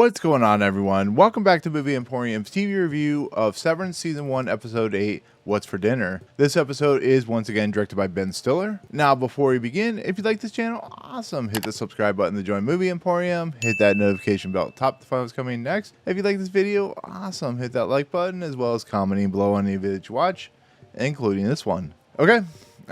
What's going on, everyone? Welcome back to Movie Emporium's TV review of Severance Season 1, Episode 8, What's for Dinner. This episode is once again directed by Ben Stiller. Now, before we begin, if you like this channel, awesome. Hit the subscribe button to join Movie Emporium. Hit that notification bell at the top to find what's coming next. If you like this video, awesome. Hit that like button as well as commenting below on any video that you watch, including this one. Okay.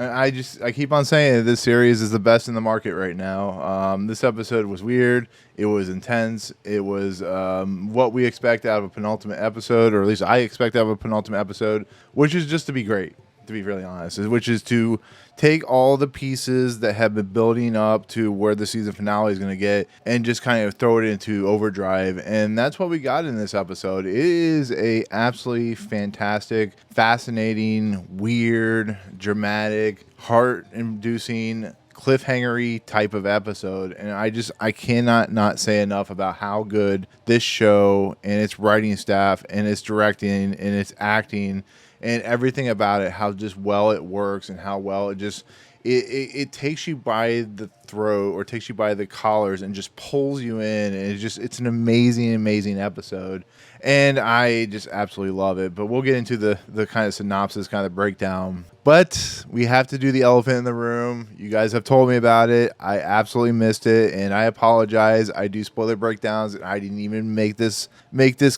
I keep on saying that this series is the best in the market right now. This episode was weird. It was intense. It was what we expect out of a penultimate episode, or at least I expect out of a penultimate episode, which is just to be great, to be really honest, which is to take all the pieces that have been building up to where the season finale is going to get and just kind of throw it into overdrive. And that's what we got in this episode. It is a absolutely fantastic, fascinating, weird, dramatic, heart-inducing, cliffhangery type of episode. And I cannot not say enough about how good this show and its writing staff and its directing and its acting and everything about it, how just well it works and how well it takes you by the throat or takes you by the collars and just pulls you in. And it's an amazing episode. And I just absolutely love it. But we'll get into the kind of synopsis, kind of breakdown. But we have to do the elephant in the room. You guys have told me about it. I absolutely missed it, and I apologize. I do spoiler breakdowns, and I didn't even make this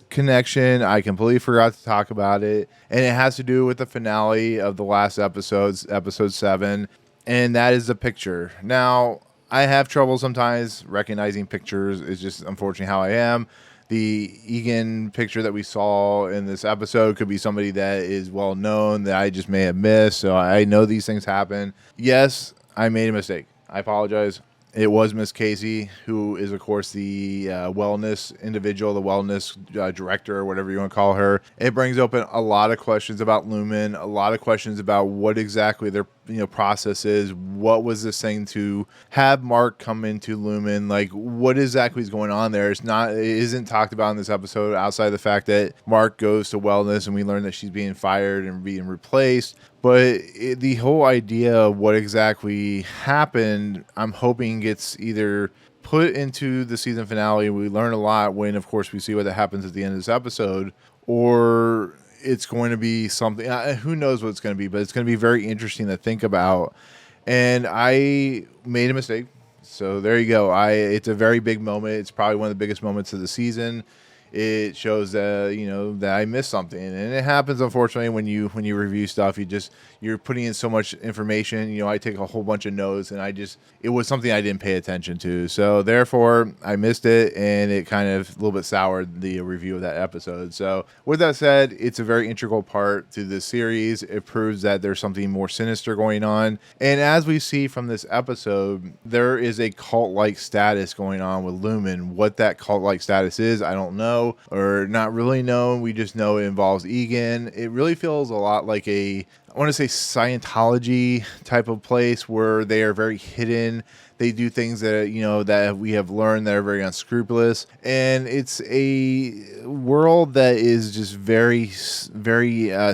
connection. I completely forgot to talk about it, and it has to do with the finale of the last episode, episode 7, and that is the picture. Now, I have trouble sometimes recognizing pictures. It's just unfortunately how I am. The Egan picture that we saw in this episode could be somebody that is well known that I just may have missed. So I know these things happen. Yes, I made a mistake. I apologize. It was Miss Casey, who is, of course, the wellness individual, the wellness director, or whatever you want to call her. It brings open a lot of questions about Lumen, a lot of questions about what exactly their process is. What was this thing to have Mark come into Lumen? Like, what exactly is going on there? It isn't talked about in this episode outside of the fact that Mark goes to wellness and we learn that she's being fired and being replaced. But the whole idea of what exactly happened, I'm hoping gets either put into the season finale. We learn a lot when, of course, we see what happens at the end of this episode, or it's going to be something, who knows what it's going to be, but it's going to be very interesting to think about. And I made a mistake. So there you go. It's a very big moment. It's probably one of the biggest moments of the season. It shows that that I missed something, and it happens unfortunately when you review stuff. You're putting in so much information. I take a whole bunch of notes, and it was something I didn't pay attention to. So therefore, I missed it, and it kind of a little bit soured the review of that episode. So with that said, it's a very integral part to this series. It proves that there's something more sinister going on, and as we see from this episode, there is a cult-like status going on with Lumen. What that cult-like status is, I don't know. Or not really known. We just know it involves Egan. It really feels a lot like I want to say Scientology type of place where they are very hidden. They do things that that we have learned that are very unscrupulous, and it's a world that is just very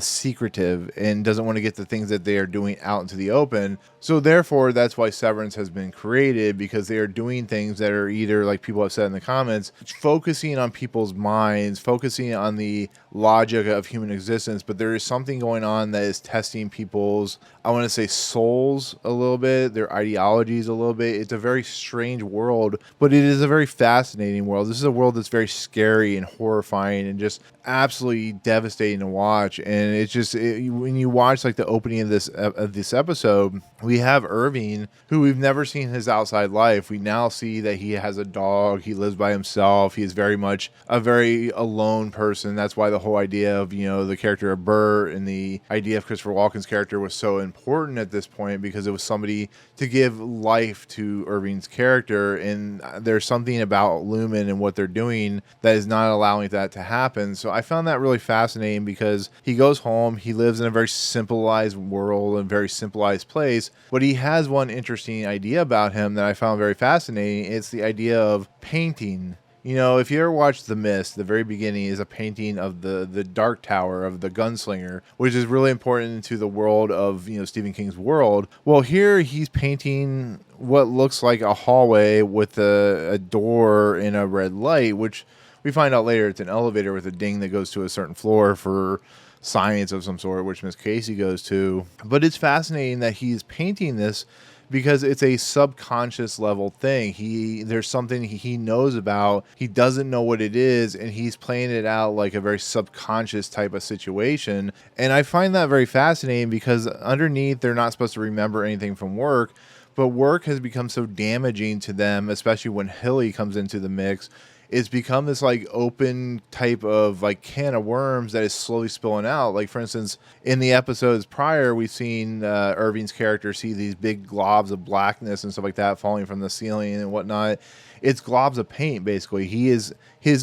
secretive and doesn't want to get the things that they are doing out into the open. So therefore, that's why Severance has been created, because they are doing things that are either, like people have said in the comments, focusing on people's minds, focusing on the logic of human existence, but there is something going on that is testing people's, I want to say, souls a little bit, their ideologies a little bit. It's a very strange world, but it is a very fascinating world. This is a world that's very scary and horrifying and just absolutely devastating to watch. And it's just when you watch like the opening of this episode, we have Irving, who we've never seen his outside life. We now see that he has a dog. He lives by himself. He is very much a very alone person. That's why the whole idea of the character of Britt and the idea of Christopher Walken's character was so important at this point, because it was somebody to give life to Irving's character. And there's something about Lumen and what they're doing that is not allowing that to happen. So I found that really fascinating, because he goes home, he lives in a very simplified world and very simplified place, but he has one interesting idea about him that I found very fascinating. It's the idea of painting. If you ever watched The Mist, the very beginning is a painting of the Dark Tower of the gunslinger, which is really important to the world of Stephen King's world. Well, here he's painting what looks like a hallway with a door and a red light, which We find out later it's an elevator with a ding that goes to a certain floor for science of some sort, which Miss Casey goes to. But it's fascinating that he's painting this because it's a subconscious level thing. There's something he knows about, he doesn't know what it is, and he's playing it out like a very subconscious type of situation. And I find that very fascinating because underneath, they're not supposed to remember anything from work, but work has become so damaging to them, especially when Hilly comes into the mix. It's become this like open type of like can of worms that is slowly spilling out. Like, for instance, in the episodes prior, we've seen Irving's character see these big globs of blackness and stuff like that falling from the ceiling and whatnot. It's globs of paint, basically. His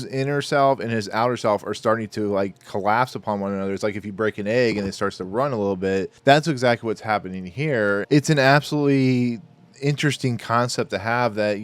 inner self and his outer self are starting to like collapse upon one another. It's like if you break an egg and it starts to run a little bit. That's exactly what's happening here. It's an absolutely interesting concept to have, that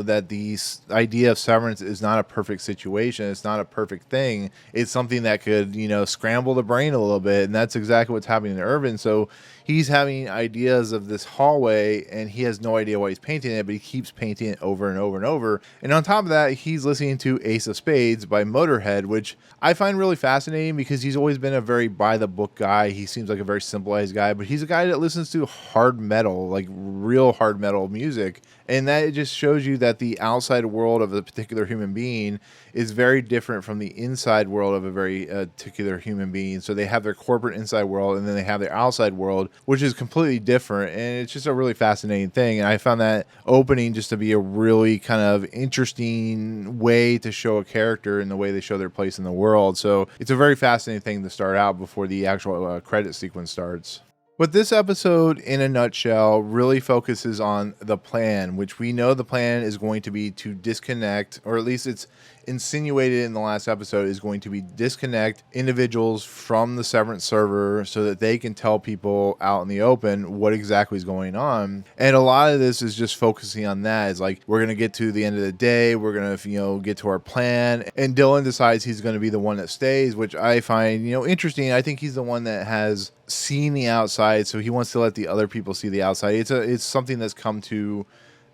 that the idea of severance is not a perfect situation, it's not a perfect thing, it's something that could scramble the brain a little bit, and that's exactly what's happening to Irvin. So he's having ideas of this hallway and he has no idea why he's painting it, but he keeps painting it over and over and over. And on top of that, he's listening to Ace of Spades by Motorhead, which I find really fascinating because he's always been a very by the book guy. He seems like a very simplified guy, but he's a guy that listens to hard metal, like real hard metal music. And that just shows you that the outside world of a particular human being is very different from the inside world of a very particular human being. So they have their corporate inside world and then they have their outside world, which is completely different. And it's just a really fascinating thing. And I found that opening just to be a really kind of interesting way to show a character and the way they show their place in the world. So it's a very fascinating thing to start out before the actual credit sequence starts. But this episode, in a nutshell, really focuses on the plan, which we know the plan is going to be to disconnect, or at least it's insinuated in the last episode, is going to be disconnect individuals from the Severance server so that they can tell people out in the open what exactly is going on. And a lot of this is just focusing on that. It's like, we're going to get to the end of the day, we're going to, get to our plan, and Dylan decides he's going to be the one that stays, which I find, interesting. I think he's the one that has seen the outside, so he wants to let the other people see the outside. It's something that's come to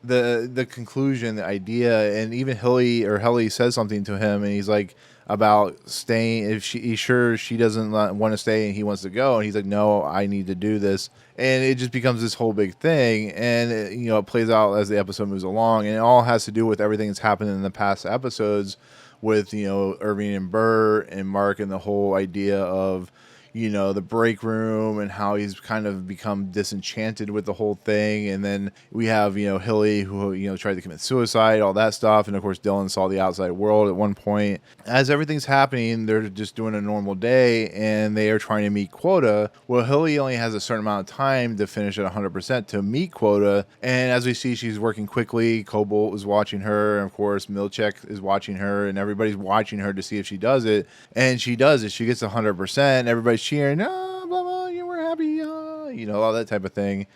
the conclusion, the idea, and even Helly says something to him, and he's like about staying. If he's sure she doesn't want to stay and he wants to go, and he's like, no, I need to do this, and it just becomes this whole big thing, and it plays out as the episode moves along, and it all has to do with everything that's happened in the past episodes with Irving and Burr and Mark, and the whole idea of the break room and how he's kind of become disenchanted with the whole thing. And then we have, Hilly who, tried to commit suicide, all that stuff. And of course, Dylan saw the outside world at one point. As everything's happening, they're just doing a normal day and they are trying to meet quota. Well, Hilly only has a certain amount of time to finish at 100% to meet quota. And as we see, she's working quickly. Cobalt is watching her. And of course, Milchek is watching her, and everybody's watching her to see if she does it. And she does it. She gets 100%. Everybody's cheering, blah, blah, we're happy, all that type of thing.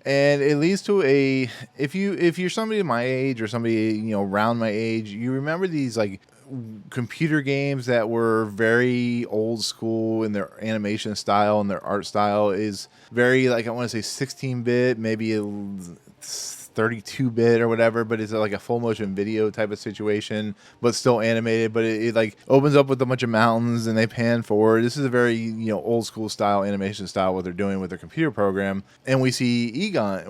And it leads to if you're somebody my age or somebody around my age, you remember these like computer games that were very old school in their animation style, and their art style is very, like, I want to say 16-bit, maybe 32-bit or whatever, but it's like a full motion video type of situation, but still animated. But it like opens up with a bunch of mountains and they pan forward. This is a very old school style animation style, what they're doing with their computer program. And we see Egan,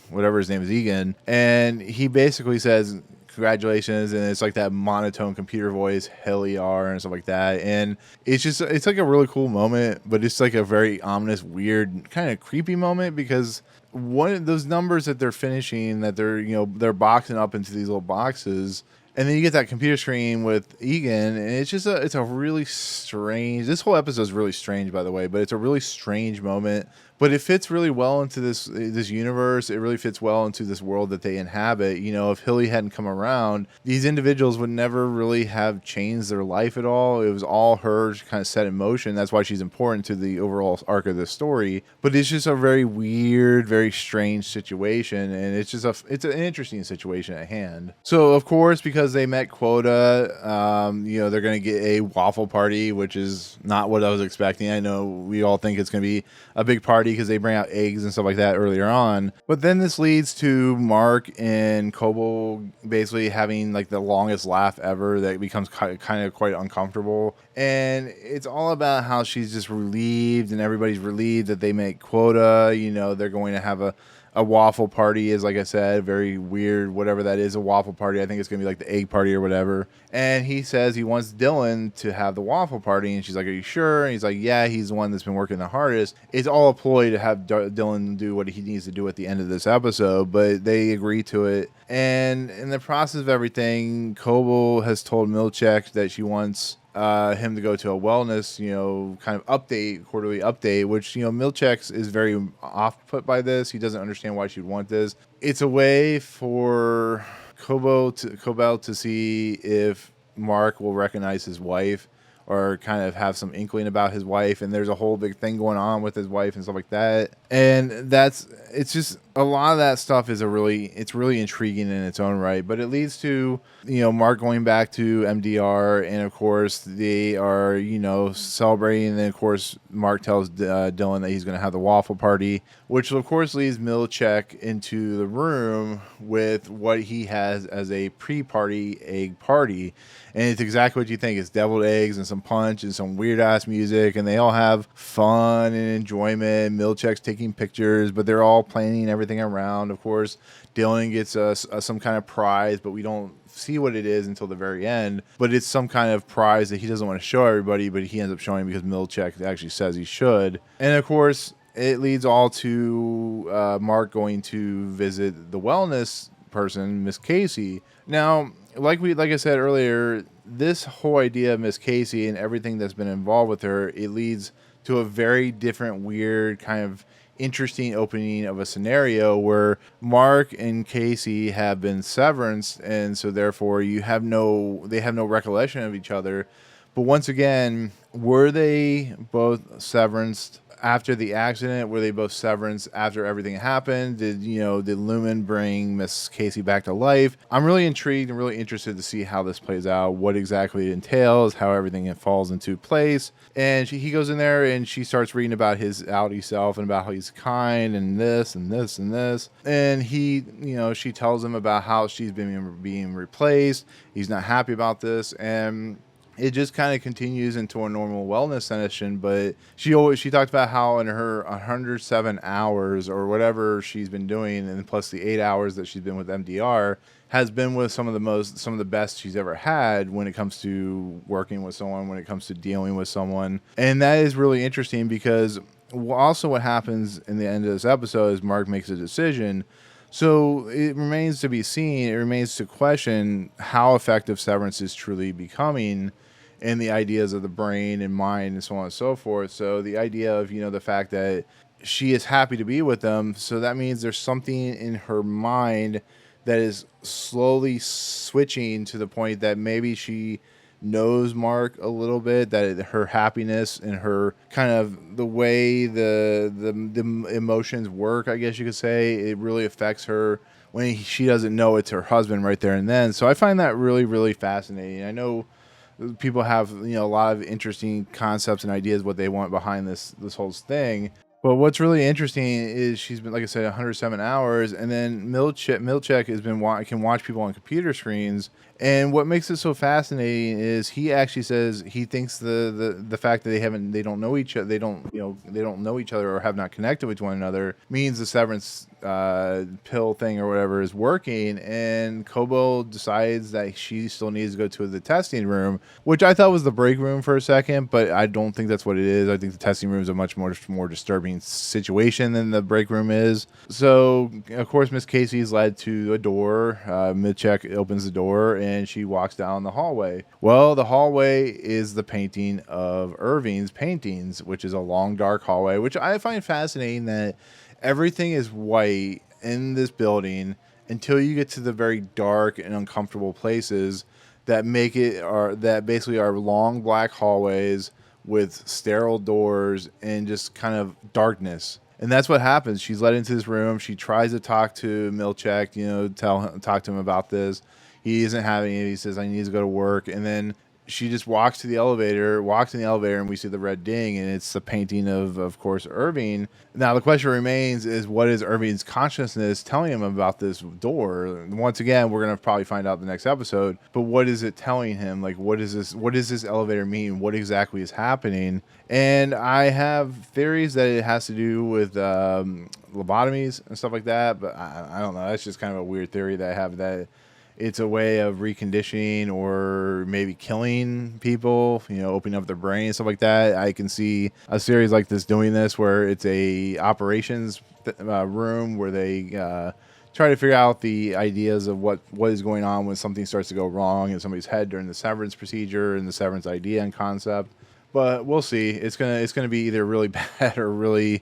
whatever his name is, Egan, and he basically says, congratulations, and it's like that monotone computer voice, hell ER, and stuff like that. And it's like a really cool moment, but it's like a very ominous, weird, kind of creepy moment, because one of those numbers that they're finishing, that they're boxing up into these little boxes, and then you get that computer screen with Egan, and it's a really strange, this whole episode is really strange, by the way, but it's a really strange moment. But it fits really well into this universe. It really fits well into this world that they inhabit. If Hilly hadn't come around, these individuals would never really have changed their life at all. It was all her kind of set in motion. That's why she's important to the overall arc of the story. But it's just a very weird, very strange situation, and it's an interesting situation at hand. So of course, because they met quota, they're going to get a waffle party, which is not what I was expecting. I know we all think it's going to be a big party party because they bring out eggs and stuff like that earlier on. But then this leads to Mark and Kobo basically having like the longest laugh ever that becomes kind of quite uncomfortable. And it's all about how she's just relieved and everybody's relieved that they make quota. You know, they're going to have a waffle party, is, like I said, very weird, whatever that is, a waffle party. I think it's going to be like the egg party or whatever. And he says he wants Dylan to have the waffle party. And she's like, are you sure? And he's like, yeah, he's the one that's been working the hardest. It's all a ploy to have Dylan do what he needs to do at the end of this episode, but they agree to it. And in the process of everything, Kobo has told Milchek that she wants him to go to a wellness, kind of quarterly update, which, Milchek is very off put by this. He doesn't understand why she'd want this. It's a way for Kobo to see if Mark will recognize his wife or kind of have some inkling about his wife. And there's a whole big thing going on with his wife and stuff like that. And it's just a lot of that stuff is it's really intriguing in its own right, but it leads to, Mark going back to MDR, and of course they are, celebrating. And then of course Mark tells Dylan that he's going to have the waffle party, which of course leads Milchek into the room with what he has as a pre-party egg party. And it's exactly what you think. It's deviled eggs and some punch and some weird ass music, and they all have fun and enjoyment. Milchek's taking pictures, but they're all planning everything around. Of course, Dylan gets some kind of prize, but we don't see what it is until the very end. But it's some kind of prize that he doesn't want to show everybody, but he ends up showing because Milchek actually says he should. And of course, it leads all to Mark going to visit the wellness person, Miss Casey. Now, like I said earlier, this whole idea of Miss Casey and everything that's been involved with her, it leads to a very different, weird, kind of interesting opening of a scenario where Mark and Casey have been severanced, and so therefore they have no recollection of each other. But once again, were they both severanced after the accident? Were they both severance after everything happened? Did Lumen bring Miss Casey back to life? I'm really intrigued and really interested to see how this plays out, what exactly it entails, how everything falls into place. And he goes in there and she starts reading about his outie self and about how he's kind and this and this and this. And she tells him about how she's been being replaced. He's not happy about this. And it just kind of continues into a normal wellness session, but she talked about how in her 107 hours or whatever she's been doing, and plus the 8 hours that she's been with MDR, has been with some of the best she's ever had when it comes to working with someone, when it comes to dealing with someone. And that is really interesting because also what happens in the end of this episode is Mark makes a decision. So it remains to be seen. It remains to question how effective Severance is truly becoming, and the ideas of the brain and mind and so on and so forth. So the idea of, the fact that she is happy to be with them, so that means there's something in her mind that is slowly switching to the point that maybe she knows Mark a little bit, that her happiness and her kind of the way the emotions work, I guess you could say, it really affects her when she doesn't know it's her husband right there and then. So I find that really, really fascinating. I know people have a lot of interesting concepts and ideas what they want behind this whole thing, but what's really interesting is she's been, like I said, 107 hours, and then Milchek can watch people on computer screens. And what makes it so fascinating is he actually says he thinks the fact that they don't know each other, they don't know each other or have not connected with one another, means the severance pill thing or whatever is working. And Kobo decides that she still needs to go to the testing room, which I thought was the break room for a second, but I don't think that's what it is. I think the testing room is a much more disturbing situation than the break room is. So of course Miss Casey is led to a door. Milchek opens the door and she walks down the hallway. Well, the hallway is the painting of Irving's paintings, which is a long dark hallway, which I find fascinating that everything is white in this building until you get to the very dark and uncomfortable places that basically are long black hallways with sterile doors and just kind of darkness. And that's what happens. She's led into this room. She tries to talk to Milchek, talk to him about this. He isn't having it. He says, I need to go to work. And then she just walks in the elevator, and we see the red ding, and it's the painting of course, Irving. Now, the question remains is, what is Irving's consciousness telling him about this door? Once again, we're going to probably find out the next episode, but what is it telling him? Like, what does this elevator mean? What exactly is happening? And I have theories that it has to do with lobotomies and stuff like that, but I don't know. That's just kind of a weird theory that I have, that it's a way of reconditioning or maybe killing people, opening up their brain and stuff like that. I can see a series like this doing this, where it's a operations room where they try to figure out the ideas of what is going on when something starts to go wrong in somebody's head during the severance procedure and the severance idea and concept. But we'll see. It's gonna be either really bad or really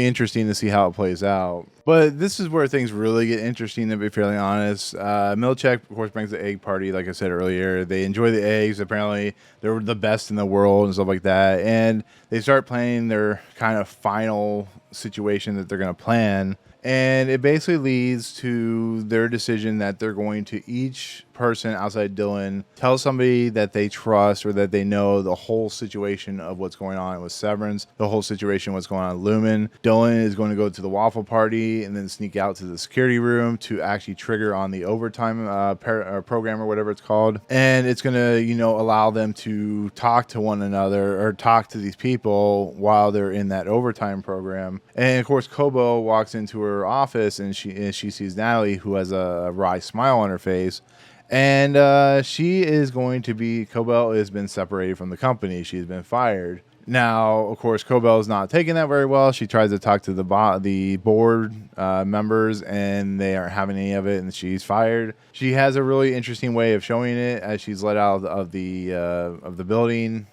interesting to see how it plays out. But this is where things really get interesting, to be fairly honest. Milchek, of course, brings the egg party, like I said earlier. They enjoy the eggs. Apparently, they're the best in the world and stuff like that. And they start planning their kind of final situation that they're going to plan. And it basically leads to their decision that they're going to, each person outside Dylan, tell somebody that they trust or that they know the whole situation of what's going on with Severance, the whole situation, what's going on with Lumen. Dylan is going to go to the waffle party and then sneak out to the security room to actually trigger on the overtime program or whatever it's called. And it's going to, allow them to talk to one another or talk to these people while they're in that overtime program. And of course, Kobo walks into her office and she sees Natalie, who has a wry smile on her face. And she is going to be, Cobell has been separated from the company. She's been fired. Now, of course, Cobell is not taking that very well. She tries to talk to the board members, and they aren't having any of it, and she's fired. She has a really interesting way of showing it as she's let out of the building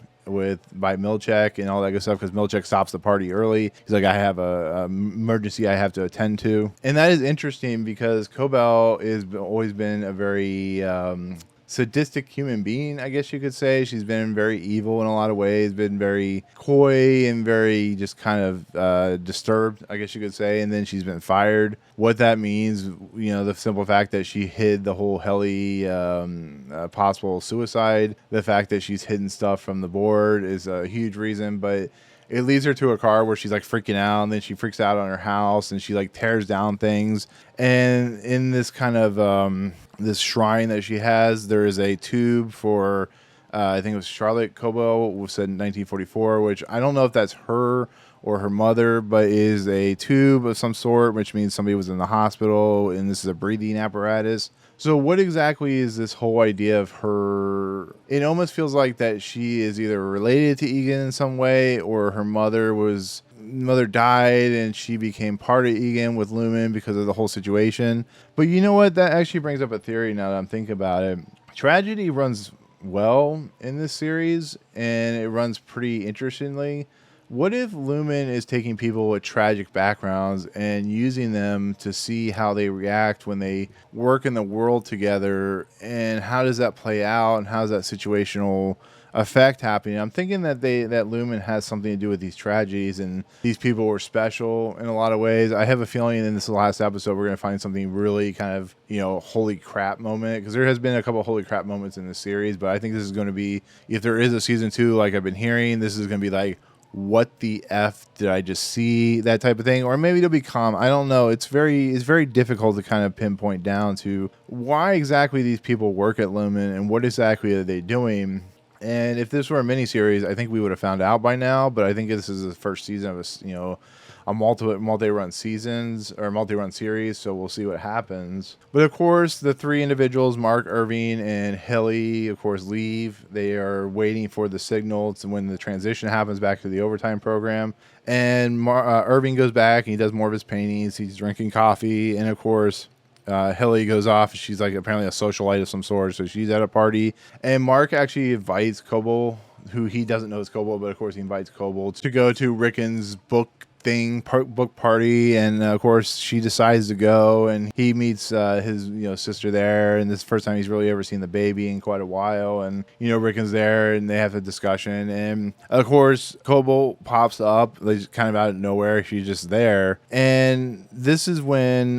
by Milchek and all that good stuff, because Milchek stops the party early. He's like, I have a emergency I have to attend to. And that is interesting because Cobell has always been a very sadistic human being, I guess you could say. She's been very evil in a lot of ways, been very coy and very just kind of disturbed, I guess you could say. And then she's been fired. What that means, the simple fact that she hid the whole Helly possible suicide, the fact that she's hidden stuff from the board is a huge reason. But it leads her to a car where she's like freaking out, and then she freaks out on her house and she like tears down things. And in this kind of this shrine that she has, there is a tube for I think it was Charlotte Kobo, who said 1944, which I don't know if that's her or her mother, but is a tube of some sort, which means somebody was in the hospital, and this is a breathing apparatus. So what exactly is this whole idea of her? It almost feels like that she is either related to Egan in some way, or her mother died and she became part of Egan with Lumen because of the whole situation. But you know what? That actually brings up a theory now that I'm thinking about it. Tragedy runs well in this series, and it runs pretty interestingly. What if Lumen is taking people with tragic backgrounds and using them to see how they react when they work in the world together, and how does that play out, and how does that situational effect happening? I'm thinking that Lumen has something to do with these tragedies, and these people were special in a lot of ways. I have a feeling in this last episode we're going to find something really kind of, holy crap moment, because there has been a couple of holy crap moments in this series, but I think this is going to be, if there is a season 2, like I've been hearing, this is going to be like, what the F did I just see, that type of thing. Or maybe it'll be calm. I don't know. It's very difficult to kind of pinpoint down to why exactly these people work at Lumen and what exactly are they doing. And if this were a miniseries, I think we would have found out by now. But I think this is the first season of a multi-run seasons or multi-run series, so we'll see what happens. But of course, the three individuals, Mark, Irving, and Hilly, of course, leave. They are waiting for the signal to when the transition happens back to the overtime program. And Irving goes back and he does more of his paintings. He's drinking coffee, and of course, Hilly goes off. She's like apparently a socialite of some sort, so she's at a party. And Mark actually invites Kobo, who he doesn't know is Kobo, but of course he invites Kobo to go to Rickon's book book party, and of course she decides to go, and he meets his sister there, and this is the first time he's really ever seen the baby in quite a while, and Rickon's there, and they have a discussion, and of course Cobalt pops up like kind of out of nowhere. She's just there, and this is when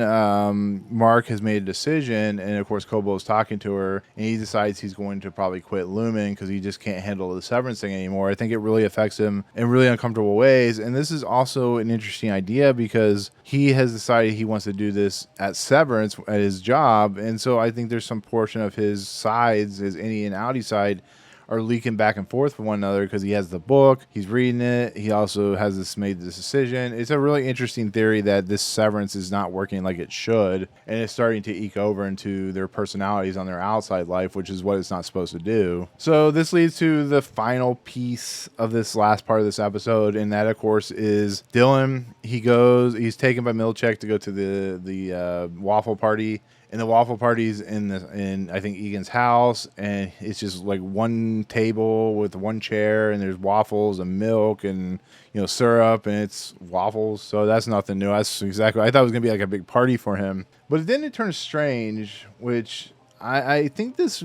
Mark has made a decision, and of course Cobalt's talking to her, and he decides he's going to probably quit Lumen because he just can't handle the Severance thing anymore. I think it really affects him in really uncomfortable ways, and this is also an interesting idea because he has decided he wants to do this at Severance at his job, and so I think there's some portion of his sides, his innie and outie side, are leaking back and forth with one another because he has the book, he's reading it, he also has made this decision. It's a really interesting theory that this Severance is not working like it should, and it's starting to eke over into their personalities on their outside life, which is what it's not supposed to do. So this leads to the final piece of this last part of this episode, and that of course is Dylan. He's taken by Milchek to go to the waffle party. And the waffle party's in I think Egan's house, and it's just like one table with one chair, and there's waffles and milk and syrup, and it's waffles. So that's nothing new. That's exactly, I thought it was gonna be like a big party for him, but then it turns strange, which I think this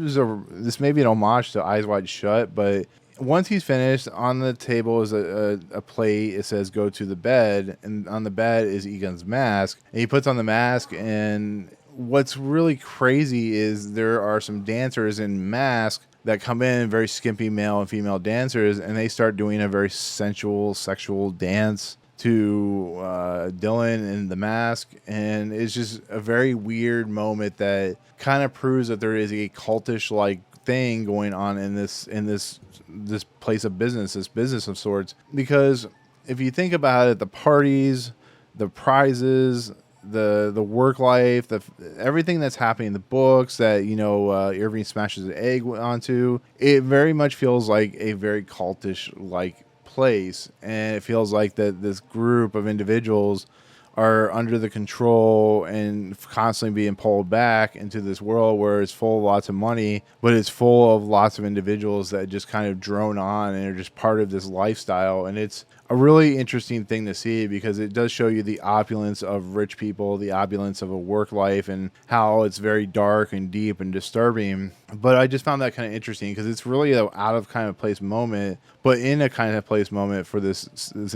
may be an homage to Eyes Wide Shut, but once he's finished, on the table is a plate. It says "Go to the bed," and on the bed is Egan's mask, and he puts on the mask, and what's really crazy is there are some dancers in masks that come in, very skimpy male and female dancers, and they start doing a very sensual, sexual dance to Dylan in the mask, and it's just a very weird moment that kind of proves that there is a cultish like thing going on in this place of business, this business of sorts. Because if you think about it, the parties, the prizes, the work life, everything that's happening, the books that Irving smashes an egg onto, it very much feels like a very cultish like place, and it feels like that this group of individuals are under the control and constantly being pulled back into this world where it's full of lots of money, but it's full of lots of individuals that just kind of drone on and are just part of this lifestyle. And it's a really interesting thing to see because it does show you the opulence of rich people, the opulence of a work life, and how it's very dark and deep and disturbing. But I just found that kind of interesting because it's really an out of kind of place moment, but in a kind of place moment for this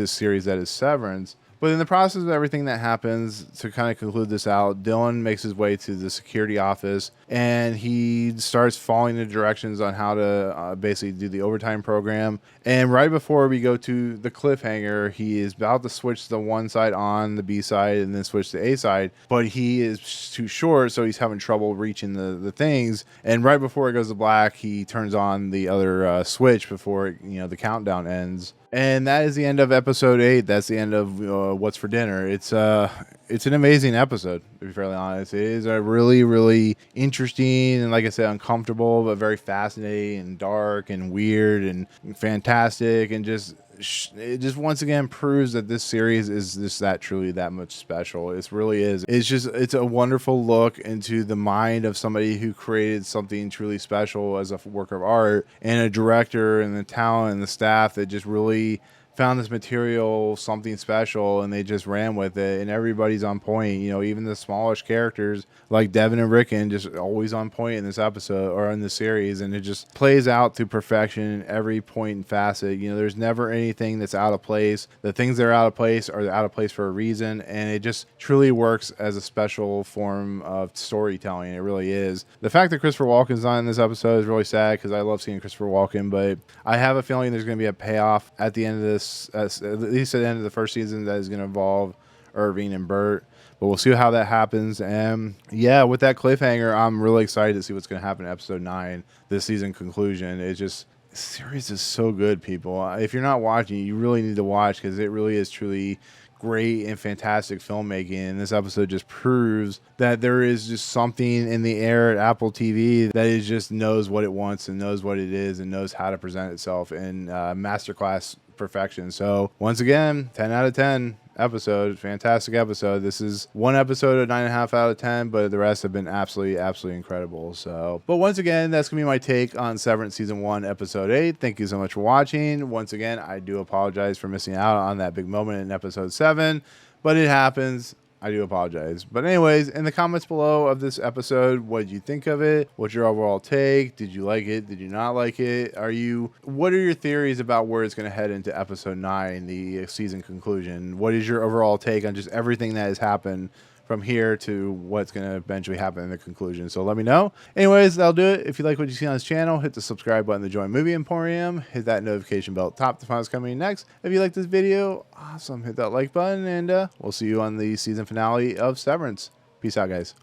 series that is Severance. But in the process of everything that happens, to kind of conclude this out, Dylan makes his way to the security office, and he starts following the directions on how to basically do the overtime program. And right before we go to the cliffhanger, he is about to switch the one side on the B side and then switch to A side, but he is too short, so he's having trouble reaching the things. And right before it goes to black, he turns on the other switch before the countdown ends. And that is the end of episode 8. That's the end of What's for Dinner. It's an amazing episode, to be fairly honest. It is a really, really interesting and, like I said, uncomfortable, but very fascinating and dark and weird and fantastic, and it just once again proves that this series is just truly that much special. It really is. It's a wonderful look into the mind of somebody who created something truly special as a work of art, and a director and the talent and the staff that just really found this material something special, and they just ran with it, and everybody's on point. Even the smallish characters like Devin and Rickon just always on point in this episode or in the series, and it just plays out to perfection in every point and facet. There's never anything that's out of place. The things that are out of place are out of place for a reason, and it just truly works as a special form of storytelling. It really is. The fact that Christopher Walken's not in this episode is really sad because I love seeing Christopher Walken, but I have a feeling there's going to be a payoff at the end of this, at least at the end of the first season, that is going to involve Irving and Britt, but we'll see how that happens. And yeah, with that cliffhanger, I'm really excited to see what's going to happen in episode 9, this season conclusion. The series is so good, people. If you're not watching, you really need to watch, because it really is truly great and fantastic filmmaking, and this episode just proves that there is just something in the air at Apple TV that it just knows what it wants and knows what it is and knows how to present itself in masterclass perfection. So once again, 10 out of 10 episode. Fantastic episode. This is one episode of 9.5 out of 10, but the rest have been absolutely incredible. So, but once again, that's gonna be my take on Severance season 1, episode 8. Thank you so much for watching. Once again, I do apologize for missing out on that big moment in episode 7, but it happens. I do apologize. But anyways, in the comments below of this episode, what did you think of it? What's your overall take? Did you like it? Did you not like it? What are your theories about where it's going to head into episode 9, the season conclusion? What is your overall take on just everything that has happened from here to what's going to eventually happen in the conclusion? So let me know. Anyways, that'll do it. If you like what you see on this channel, hit the subscribe button to join Movie Emporium. Hit that notification bell at the top to find what's coming next. If you like this video, awesome. Hit that like button, and we'll see you on the season finale of Severance. Peace out, guys.